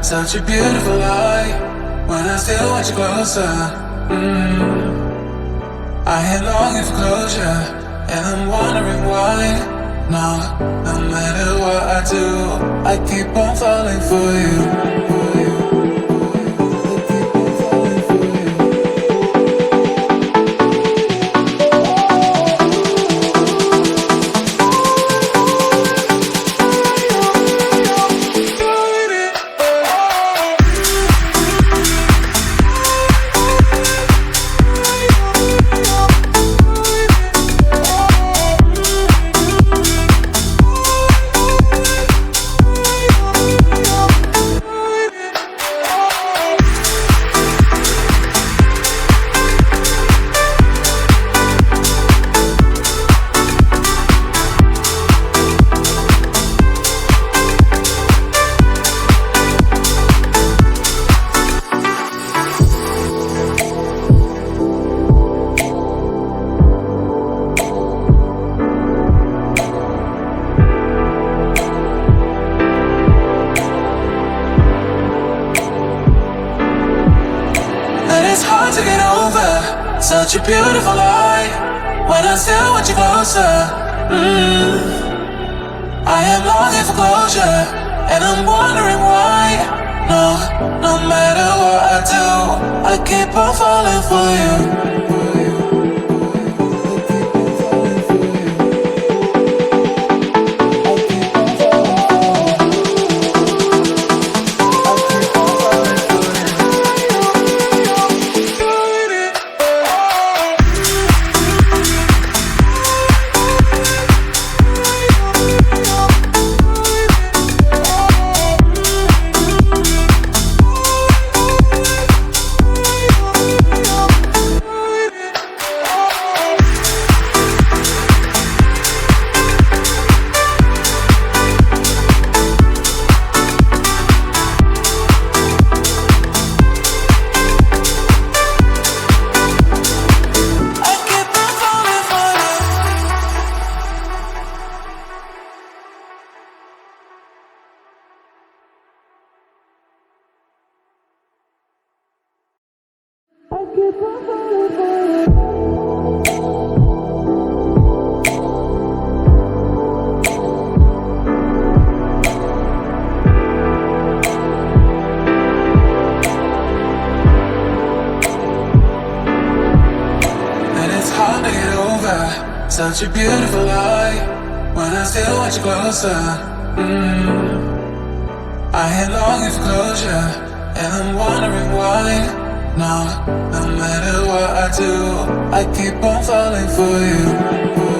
Such a beautiful lie, when I still want you closer. I ain't longing for closure, and I'm wondering why. No matter what I do, I keep on falling for you. To get over such a beautiful lie, when I still want you closer. I am longing for closure, and I'm wondering why. No matter what I do, I keep on falling for you. Such a beautiful lie, when I still want you closer. I ain't longing for closure, and I'm wondering why. No matter what I do, I keep on falling for you.